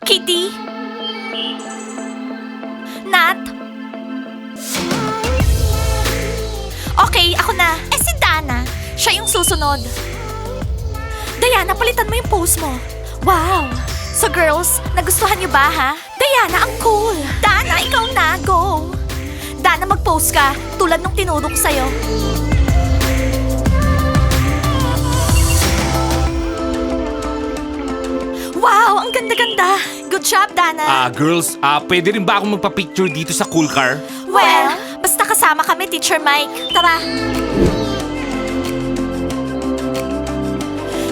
Kitty? Nat? Okay, ako na. Si Dana. Siya yung susunod. Diana, palitan mo yung pose mo. Wow! So girls, nagustuhan niyo ba ha? Diana, ang cool! Dana, ikaw na, go! Dana, mag-pose ka, tulad nung tinuro ko sa'yo. Wow, ang ganda-ganda! Good job, Dana! Girls, pwede rin ba akong magpa-picture dito sa cool car? Well, basta kasama kami, Teacher Mike. Tara!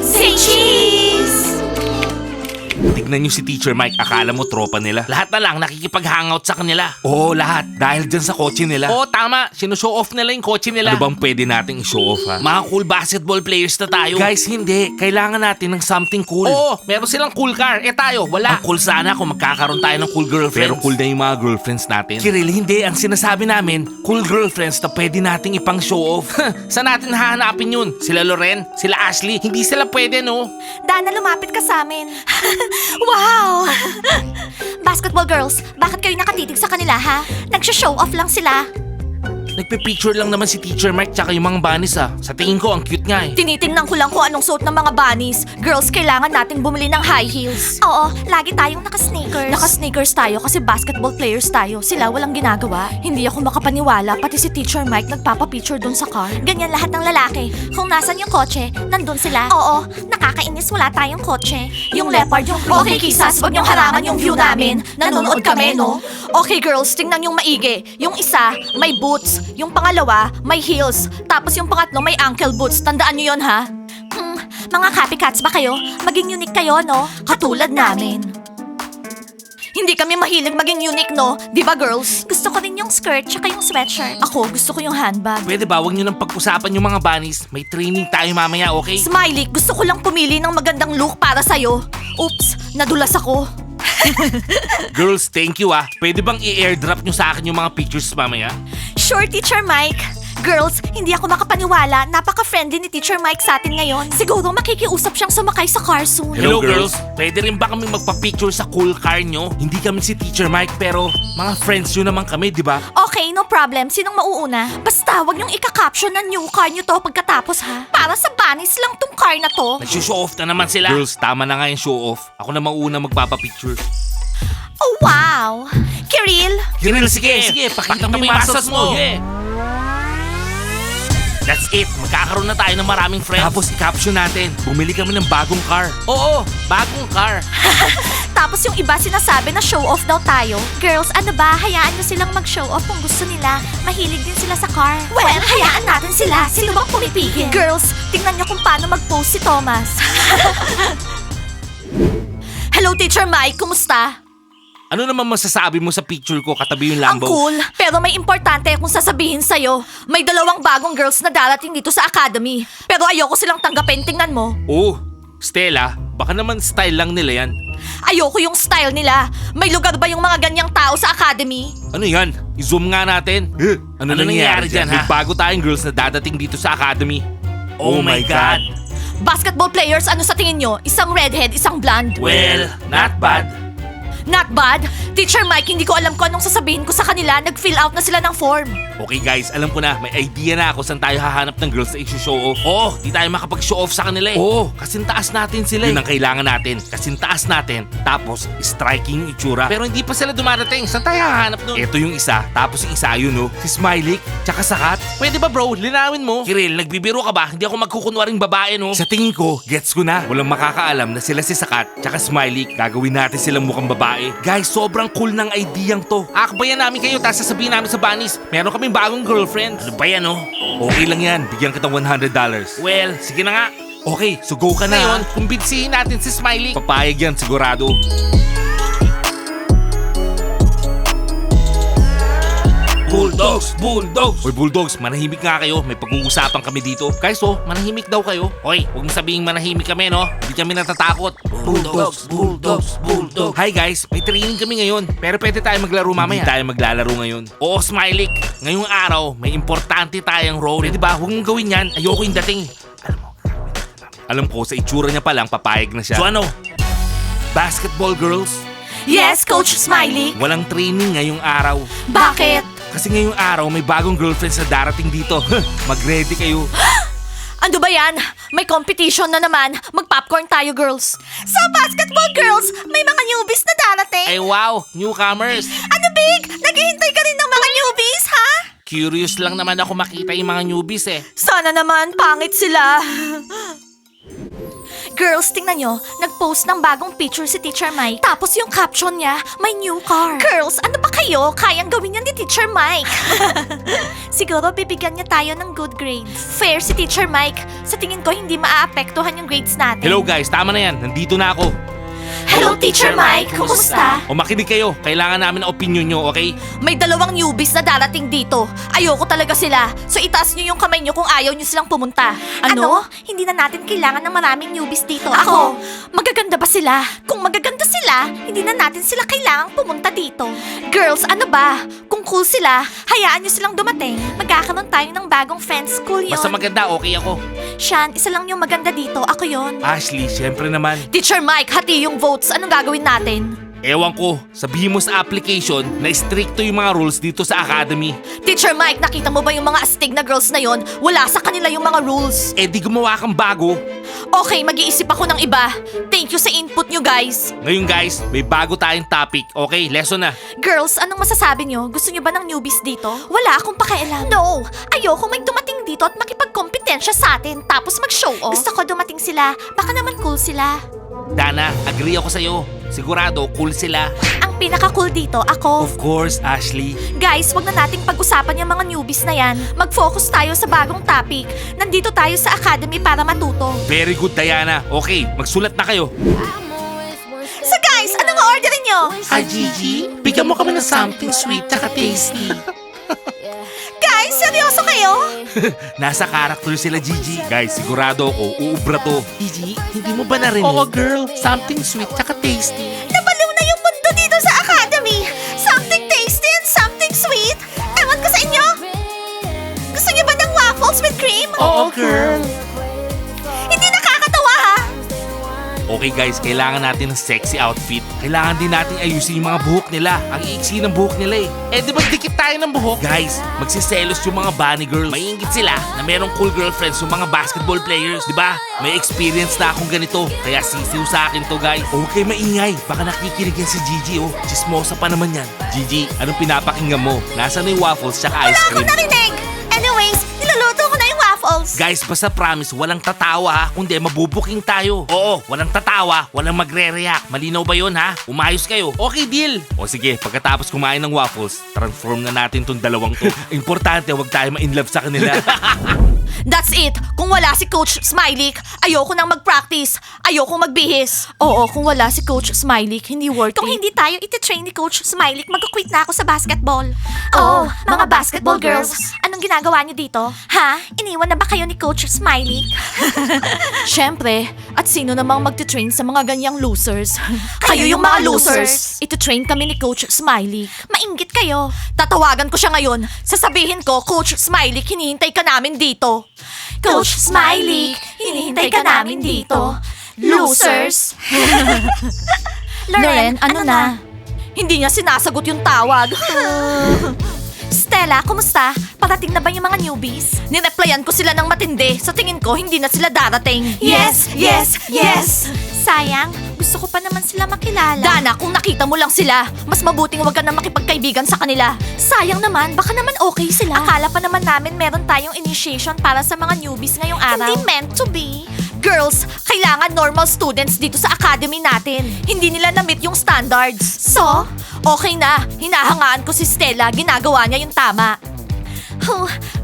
Say cheese! Tignan niyo si Teacher Mike, akala mo tropa nila. Lahat na lang nakikipag-hangout sa kanila. Oo, lahat. Dahil dyan sa kotse nila. Oo, tama. Sinushow off nila yung kotse nila. Ano bang pwede nating i-show off, ha? Mga cool basketball players na tayo. Guys, hindi. Kailangan natin ng something cool. Oo, meron silang cool car. Tayo, wala. Ang cool sana kung magkakaroon tayo ng cool girlfriends. Pero cool na yung mga girlfriends natin. Kiril, hindi. Ang sinasabi namin, cool girlfriends na pwede nating ipang show off. Saan natin hahanapin yun? Sila Loren? Sila Ashley? Hindi sila pwede, no? Dana, lumapit ka sa amin. Wow! Basketball girls, bakit kayo nakatitig sa kanila ha? Nagsha-show off lang sila. Nagpe-picture lang naman si Teacher Mike tsaka yung mga bunnies Sa tingin ko, ang cute nga eh. Tinitingnan ko lang kung anong suot ng mga bunnies. Girls, kailangan nating bumili ng high heels. Oo, lagi tayong naka-sneakers. Naka-sneakers tayo kasi basketball players tayo. Sila walang ginagawa. Hindi ako makapaniwala, pati si Teacher Mike nagpapa-picture dun sa car. Ganyan lahat ng lalaki. Kung nasan yung kotse, nandun sila. Oo, nakakainis wala tayong kotse. Yung leopard, yung okay, kisas, wag niyong haraman yung view namin. Nanonood kami, no? Okay, girls, tingnan yung maigi. Yung isa, may boots. Yung pangalawa, may heels. Tapos yung pangatlo, may ankle boots. Tandaan nyo yun, ha? Mga copycats ba kayo? Maging unique kayo, no? Katulad namin. Hindi kami mahilig maging unique, no? Di ba, girls? Gusto ko rin yung skirt tsaka yung sweatshirt. Ako, gusto ko yung handbag. Pwede ba, huwag nyo nang pag-usapan yung mga bunnies. May training tayo mamaya, okay? Smiley, gusto ko lang pumili ng magandang look para sa'yo. Oops, nadulas ako. Girls, thank you Pwede bang i-airdrop nyo sa akin yung mga pictures mamaya? Sure, Teacher Mike. Girls, hindi ako makapaniwala. Napaka-friendly ni Teacher Mike sa atin ngayon. Siguro makikiusap siyang sumakay sa car soon. Hello girls, pwede rin ba kami magpa-picture sa cool car nyo? Hindi kami si Teacher Mike pero mga friends nyo naman kami, di ba? Okay, no problem. Sinong mauuna? Basta, wag niyong ika-caption na new car niyo to pagkatapos ha. Para sa bunnies lang tong car na to. Nagsushow off na naman sila. Girls, tama na nga yung show off. Ako na mauna magpapa-picture. Oh, wow! Kiril? Kiril, sige, pakita mo yung muscles mo. Yeah. That's it, magkakaroon na tayo ng maraming friends. Tapos i-caption natin, bumili kami ng bagong car. Oo, bagong car. Tapos yung iba sinasabi na show off daw tayo. Girls, ano ba? Hayaan nyo silang mag-show off kung gusto nila. Mahilig din sila sa car. Well, hayaan natin sila. Sino bang pumipigil? Girls, tingnan nyo kung paano mag-post si Thomas. Hello, Teacher Mike. Kumusta? Ano naman masasabi mo sa picture ko katabi yung Ang Lambo? cool, pero may importante akong sasabihin sa'yo. May 2 bagong girls na darating dito sa academy. Pero ayoko silang tanggapin, tingnan mo. Oh, Stella, baka naman style lang nila yan. Ayoko yung style nila. May lugar ba yung mga ganyang tao sa academy? Ano yan? I-zoom nga natin. Ano nangyayari dyan ha? May bago tayong girls na dadating dito sa academy. Oh my God! Basketball players, ano sa tingin nyo? Isang redhead, isang blonde. Well, not bad. Not bad? Teacher Mike, hindi ko alam kung anong sasabihin ko sa kanila. Nag-fill out na sila ng form. Okay guys, alam ko na, may idea na ako saan tayo hahanap ng girls na i-show off. Oo, di tayo makapag-show off sa kanila eh. Oo, kasintaas natin sila. Yun ang kailangan natin, kasintaas natin. Tapos, striking yung itsura. Pero hindi pa sila dumarating, saan tayo hahanap nun? Ito yung isa, tapos yung isa yun si Smiley, tsaka Sakat. Pwede ba bro, linawin mo? Kiril, nagbibiro ka ba? Hindi ako magkukunwaring babae Sa tingin ko, gets ko na. Walang makakaalam na sila si Sakat, tsaka Smiley, gagawin natin silang mukhang babae. Guys, sobrang cool ng ideyang to. Akbayan namin kayo, tapos sasabihin namin sa bunnies, meron kaming bagong girlfriend. Ano ba yan Okay lang yan, bigyan kita $100. Well, sige na nga. Okay, so go ka na. Ngayon, kumbinsihin natin si Smiley. Papayag yan, sigurado. Bulldogs! Bulldogs! Hoy Bulldogs, manahimik nga kayo. May pag-uusapan kami dito. Guys, manahimik daw kayo. Hoy, huwag mo sabihing manahimik kami, Hindi kami natatakot. Bulldogs! Bulldogs! Bulldogs! Hi guys, may training kami ngayon. Pero pwede tayo maglaro mamaya. Hindi tayo maglalaro ngayon. Oo, Smiley. Ngayong araw, may importante tayong role. Pwede ba? Huwag mong gawin yan. Ayoko yung dating. Alam ko, sa itsura niya pa lang, papayag na siya. So ano? Basketball girls? Yes, Coach Smiley. Walang training ngayong araw. Bakit? Kasi ngayong araw may bagong girlfriends na darating dito. Mag-ready kayo. Ano ba yan? May competition na naman. Mag-popcorn tayo, girls. Sa basketball, girls, may mga newbies na darating. Ay wow, newcomers. Ano, Big? Naghihintay ka rin ng mga newbies, ha? Curious lang naman ako makita yung mga newbies eh. Sana naman, pangit sila. Girls, tingnan nyo, nag-post ng bagong picture si Teacher Mike. Tapos yung caption niya, may new car. Girls, ano ba kayo? Kayang gawin yan ni Teacher Mike. Siguro bibigyan niya tayo ng good grades. Fair si Teacher Mike. Sa tingin ko, hindi maaapektuhan yung grades natin. Hello guys, tama na yan. Nandito na ako. Hello, Teacher Mike. Kumusta? O makinig kayo, kailangan namin ng opinion nyo, okay? May dalawang newbies na darating dito. Ayoko talaga sila. So itaas nyo yung kamay nyo kung ayaw nyo silang pumunta. Ano? Hindi na natin kailangan ng maraming newbies dito. Ako, magaganda ba sila? Kung magaganda sila, hindi na natin sila kailangang pumunta dito. Girls, ano ba? Kung cool sila, hayaan nyo silang dumating. Magkakaroon tayo ng bagong friends. Cool yun. Basta maganda, okay ako. Sean, isa lang yung maganda dito. Ako yon. Ashley, syempre naman. Teacher Mike, hati yung votes. Anong gagawin natin? Ewan ko, sabihin mo sa application na stricto yung mga rules dito sa academy. Teacher Mike, nakita mo ba yung mga astig na girls na yon? Wala sa kanila yung mga rules. Eh di gumawa kang bago. Okay, mag-iisip ako ng iba. Thank you sa input nyo, guys. Ngayon guys, may bago tayong topic. Okay, lesson na. Girls, anong masasabi nyo? Gusto nyo ba ng newbies dito? Wala akong pakialam. No! Ayoko may dumating dito at makipagkompetensya sa atin tapos mag-show off. Gusto ko dumating sila. Baka naman cool sila. Dana, agree ako sa'yo. Sigurado, cool sila. Ang pinaka-cool dito, ako. Of course, Ashley. Guys, wag na nating pag-usapan yung mga newbies na yan. Mag-focus tayo sa bagong topic. Nandito tayo sa academy para matuto. Very good, Diana. Okay, magsulat na kayo. So guys, anong orderin nyo? Hi, Gigi. Bigyan mo kami ng something sweet tsaka tasty. Guys, seryoso kayo? Nasa character sila, Gigi. Guys, sigurado ako, uubra to. Gigi, hindi mo ba narinig? Oo, girl. Something sweet tsaka tasty. Nabaliw na yung mundo dito sa academy. Something tasty and something sweet. Ewan ko sa inyo. Gusto niyo ba ng waffles with cream? Oo, girl. Hindi nakakatawa, ha? Okay guys, kailangan natin ng sexy outfit. Kailangan din natin ayusin yung mga buhok nila. Ang iiksi ng buhok nila eh. Di ba dikit tayo ng buhok? Guys, magsiselos yung mga bunny girls. Maiingit sila na merong cool girlfriends yung mga basketball players. Di ba? May experience na akong ganito. Kaya sisiw sa akin to guys. Okay, maingay. Baka nakikinig yan si Gigi oh. Chismosa pa naman yan. Gigi, anong pinapakinggan mo? Nasaan na yung waffles tsaka ice Wala cream? akong narinig. Anyways, niluluto ko na yung waffles. Guys, basta promise, walang tatawa ha, kundi mabubuking tayo. Oo, walang tatawa, walang magre-react. Malinaw ba yun ha? Umayos kayo. Okay, deal. O sige, pagkatapos kumain ng waffles, transform na natin tong dalawang to. Importante, wag tayo ma-inlove sa kanila. That's it. Kung wala si Coach Smiley, ayoko nang mag-practice. Ayoko magbihis. Oo, kung wala si Coach Smiley, hindi worth it. Kung hindi tayo iti-train ni Coach Smiley, mag-quit na ako sa basketball. Oh, mga basketball girls, anong ginagawa niyo dito? Ha? Iniwan na ba kayo ni Coach Smiley? Siyempre, at sino namang magti-train sa mga ganyang losers? Kayo yung mga losers. Iti-train kami ni Coach Smiley. Mainggit kayo. Tatawagan ko siya ngayon. Sasabihin ko, Coach Smiley, hinihintay ka namin dito. Coach Smiley, hinihintay ka namin dito. Losers! Loren, ano na? Hindi niya sinasagot yung tawag. Stella, kumusta? Parating na ba yung mga newbies? Nireplyan ko sila ng matindi. Sa tingin ko, hindi na sila darating. Yes! Yes! Yes! Sayang, gusto ko pa naman sila makilala. Dana, kung nakita mo lang sila, mas mabuting wag ka na makipagkaibigan sa kanila. Sayang naman, baka naman okay sila. Akala pa naman namin meron tayong initiation para sa mga newbies ngayong araw. Hindi meant to be. Girls, kailangan normal students dito sa academy natin. Hindi nila na-meet yung standards. So, okay na. Hinahangaan ko si Stella. Ginagawa niya yung tama.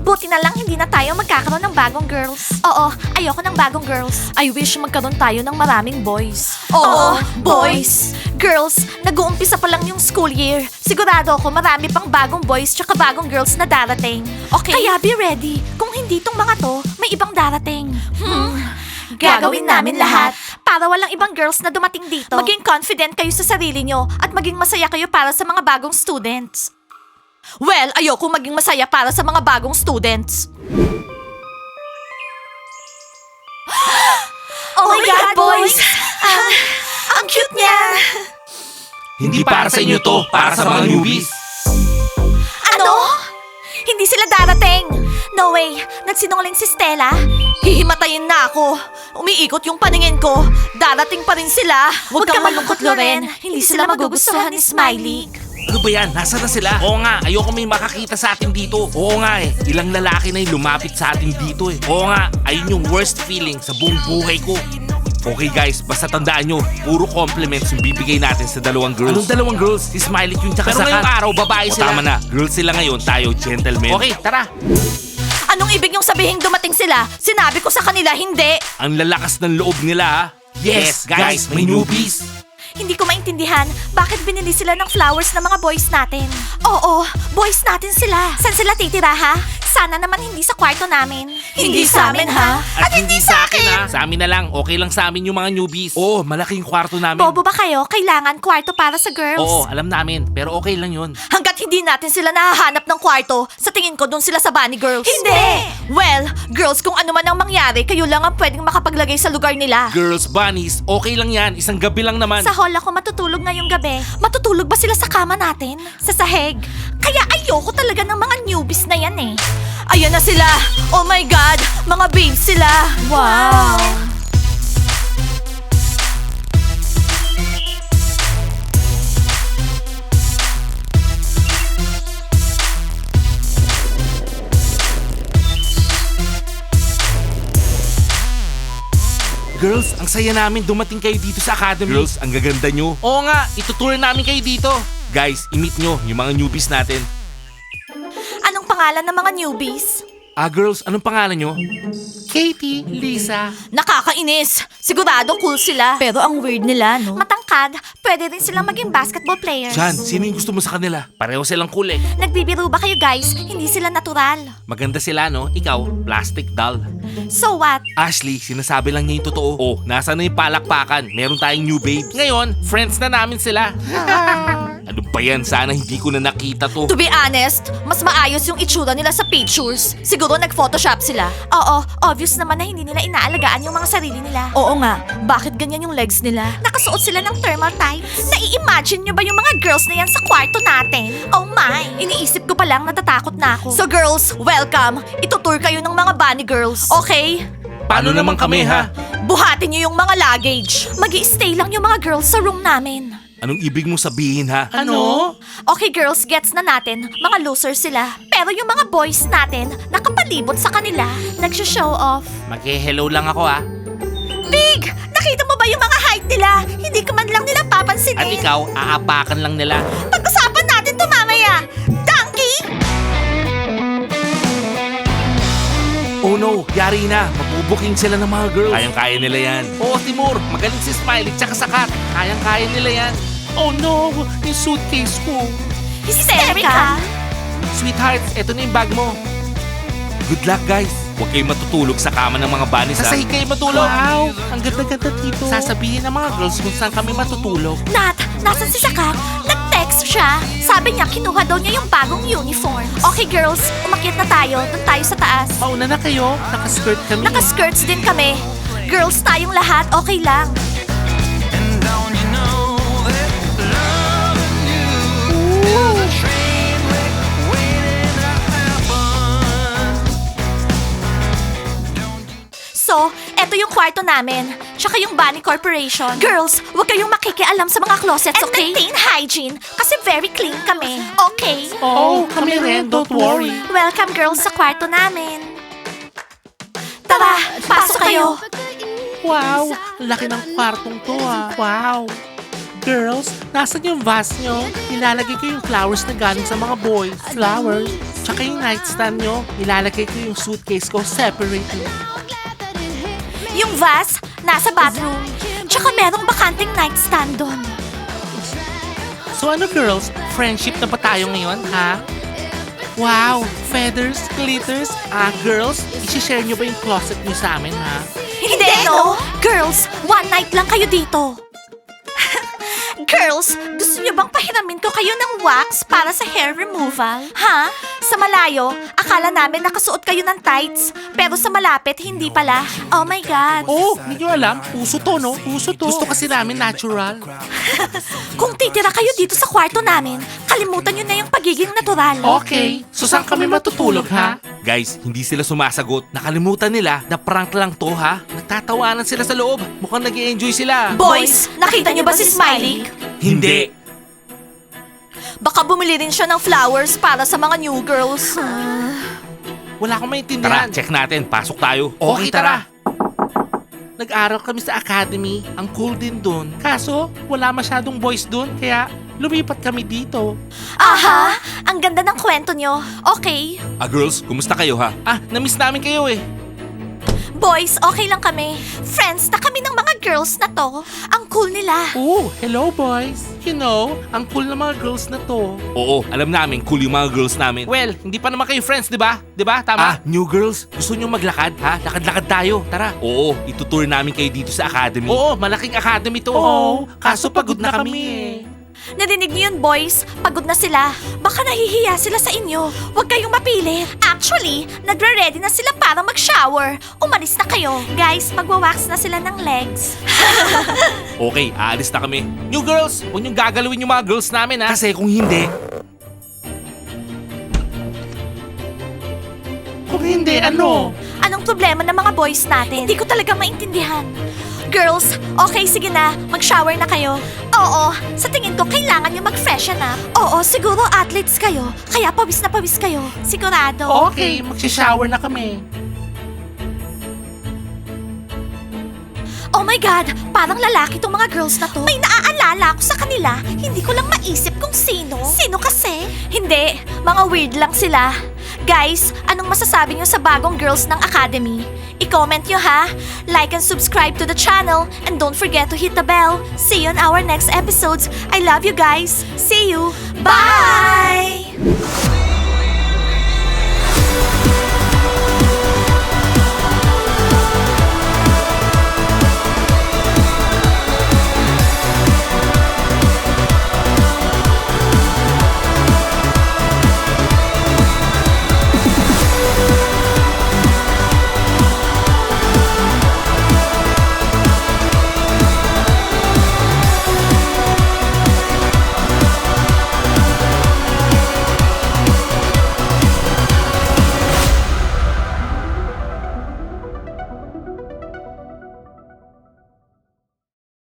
Buti na lang hindi na tayo magkakaroon ng bagong girls. Oo, ayoko ng bagong girls. I wish magkaroon tayo ng maraming boys. Oo, boys. Girls, nag-uumpisa pa lang yung school year. Sigurado ako marami pang bagong boys tsaka bagong girls na darating. Okay? Kaya be ready. Kung hindi tong mga to, may ibang darating. Gagawin namin lahat para walang ibang girls na dumating dito. Maging confident kayo sa sarili nyo at maging masaya kayo para sa mga bagong students. Well, ayoko maging masaya para sa mga bagong students. Oh my God, boys! Ang cute niya! Hindi para sa inyo to, para sa mga newbies. Ano? Hindi sila darating. No way, nagsinungaling si Stella. Hihimatayin na ako. Umiikot yung paningin ko. Darating pa rin sila. Huwag kang malungkot, Loren. Hindi sila magugustuhan ni Smiley. Ano ba yan? Nasaan na sila? Oo nga, ayoko may makakita sa atin dito. Oo nga eh, ilang lalaki na yung lumapit sa atin dito eh. Oo nga, ayun yung worst feeling sa buong buhay ko. Okay guys, basta tandaan nyo, puro compliments yung bibigay natin sa dalawang girls. Anong dalawang girls? Si Smiley yung tsaka Pero Sakat. ngayong araw, babae O, sila. tama na, girls sila ngayon, tayo gentlemen. Okay, tara. Anong ibig niyong sabihin dumating sila? Sinabi ko sa kanila, hindi. Ang lalakas ng loob nila ha. Yes, guys, may newbies. Hindi ko maintindihan bakit binili sila ng flowers ng mga boys natin. Oo, boys natin sila. Saan sila titira ha? Sana naman hindi sa kwarto namin. Hindi sa amin ha? At hindi sa akin ha. Sa amin na lang, okay lang sa amin yung mga newbies. Oo, malaking kwarto namin. Bobo ba kayo? Kailangan kwarto para sa girls. Oo, alam namin, pero okay lang yun. Hanggat hindi natin sila nahahanap ng kwarto, sa tingin ko doon sila sa Bunny Girls. Hindi! Well, girls, kung ano man ang mangyari, kayo lang ang pwedeng makapaglagay sa lugar nila. Girls, bunnies, okay lang yan. Isang gabi lang naman. Sa hall ako matutulog ngayong gabi. Matutulog ba sila sa kama natin? Sa sahig? Kaya ayoko talaga ng mga newbies na yan eh. Ayan na sila! Oh my God! Mga babes sila! Wow! Girls, ang saya namin dumating kayo dito sa academy. Girls, ang gaganda nyo. Oo nga, itutour namin kayo dito. Guys, i-meet nyo yung mga newbies natin. Anong pangalan ng mga newbies? Girls, anong pangalan nyo? Katie, Lisa. Nakakainis! Sigurado cool sila. Pero ang weird nila, no? Matangkad, pwede rin silang maging basketball players. Jan, sino yung gusto mo sa kanila? Pareho silang cool eh. Nagbibiro ba kayo guys? Hindi sila natural. Maganda sila, no? Ikaw, plastic doll. So what? Ashley, sinasabi lang niya yung totoo. Oh, nasa na yung palakpakan? Meron tayong new babes. Ngayon, friends na namin sila. Ano ba yan? Sana hindi ko na nakita to. To be honest, mas maayos yung itsura nila sa pictures. Siguro nag-photoshop sila. Oo, obvious naman na hindi nila inaalagaan yung mga sarili nila. Oo nga, bakit ganyan yung legs nila? Nakasuot sila ng thermal tights. Nai-imagine nyo ba yung mga girls na yan sa kwarto natin? Oh my! Iniisip ko pa lang natatakot na ako. So girls, welcome! Itutour kayo ng mga bunny girls. Okay? Paano naman kami ha? Buhatin nyo yung mga luggage. Mag-i-stay lang yung mga girls sa room namin. Anong ibig mong sabihin ha? Ano? Okay girls, gets na natin. Mga losers sila. Pero yung mga boys natin, nakapalibot sa kanila. Nagsho-show off. Mag-hello lang ako ha. Big! Nakita mo ba yung mga height nila? Hindi ka man lang nila papansinin. At ikaw, aapakan lang nila. Pag-usapan natin to mamaya. Donkey! Oh no, yari na. Mabubuking sila ng mga girls. Kayang-kaya nila yan. Oo, Timur. Magaling si Smiley tsaka Sakat. Kayang-kaya nila yan. Oh no, yung suitcase ko. Hysterica! Sweethearts, eto na yung bag mo. Good luck guys. Huwag kayong matutulog sa kama ng mga bunnies ha. Sa sahig kayo matulog. Wow, ang ganda-ganda dito. Sasabihin ng mga girls kung saan kami matutulog. Nat, nasan si Sakat? Nag-text siya. Sabi niya kinuha daw niya yung bagong uniform. Okay girls, umakyat na tayo. Doon tayo sa taas. Mauna na kayo. Nakaskirt kami. Naka-skirts din kami. Girls tayong lahat, okay lang. So, eto yung kwarto namin. Tsaka yung Bunny Corporation. Girls, huwag kayong makikialam sa mga closets, okay? And maintain hygiene, kasi very clean kami. Okay? Oh, kami rin. Don't worry. Welcome, girls, sa kwarto namin. Tara, pasok kayo. Wow, laki ng kwartong to ah. Wow. Girls, nasan yung vase nyo? Ilalagay ko yung flowers na galing sa mga boys. Flowers. Tsaka yung nightstand nyo, ilalagay ko yung suitcase ko separately. Yung vase, nasa bathroom. Tsaka merong bakanting nightstand doon. So ano girls, friendship na ba tayo ngayon, ha? Wow, feathers, glitters. Girls, isi-share nyo ba yung closet nyo sa amin, ha? Hindi, no? Girls, one night lang kayo dito. Girls! Girls, gusto niyo bang pahiramin ko kayo ng wax para sa hair removal? Ha? Sa malayo, akala namin nakasuot kayo ng tights, pero sa malapit, hindi pala. Oh my God. Oh, hindi nyo alam. Uso to, no? Uso to. Gusto kasi namin natural. Kung titira kayo dito sa kwarto namin, kalimutan nyo na yung pagiging natural. Okay. So saan kami matutulog, ha? Guys, hindi sila sumasagot. Nakalimutan nila na prank lang to ha. Nagtatawanan sila sa loob. Mukhang nag-i-enjoy sila. Boys, nakita niyo ba si Smiley? Hindi. Baka bumili rin siya ng flowers para sa mga new girls. Wala akong Tara, maintindihan. check natin. Pasok tayo. Okay, tara. Nag-aral kami sa academy. Ang cool din dun. Kaso, wala masyadong boys dun. Kaya, lumipat kami dito. Aha! Ang ganda ng kwento nyo. Okay. Girls, kumusta kayo ha? Na-miss namin kayo eh. Boys, okay lang kami. Friends na kami ng mga girls na to. Ang cool nila. Oh, hello boys. You know, ang cool ng mga girls na to. Oo, alam namin, cool yung mga girls namin. Well, hindi pa naman kayo friends, di ba? Di ba? Tama? New girls, gusto nyo maglakad ha? Lakad-lakad tayo. Tara. Oo, itutour namin kayo dito sa academy. Oo, malaking academy to. Oo, kaso pagod na kami eh. Narinig niyo yun, boys? Pagod na sila. Baka nahihiya sila sa inyo. Huwag kayong mapilit. Actually, nagre-ready na sila para mag-shower. Umalis na kayo. Guys, magwawax na sila ng legs. Okay, aalis na kami. New girls, huwag niyong gagalawin yung mga girls namin ha. Kasi kung hindi, Kung hindi, ano? Anong problema ng mga boys natin? Hindi ko talaga maintindihan. Girls, okay, sige na. Mag-shower na kayo. Oo, sa tingin ko kailangan nyo mag-freshen up. Oo, siguro athletes kayo. Kaya pawis na pawis kayo. Sigurado. Okay, magsishower na kami. Oh my God, parang lalaki tong mga girls na to. May naaalala ako sa kanila. Hindi ko lang maisip kung sino. Sino kasi? Hindi, mga weird lang sila. Guys, anong masasabi nyo sa bagong girls ng Academy? I-comment nyo ha. Like and subscribe to the channel. And don't forget to hit the bell. See you on our next episodes. I love you guys. See you. Bye!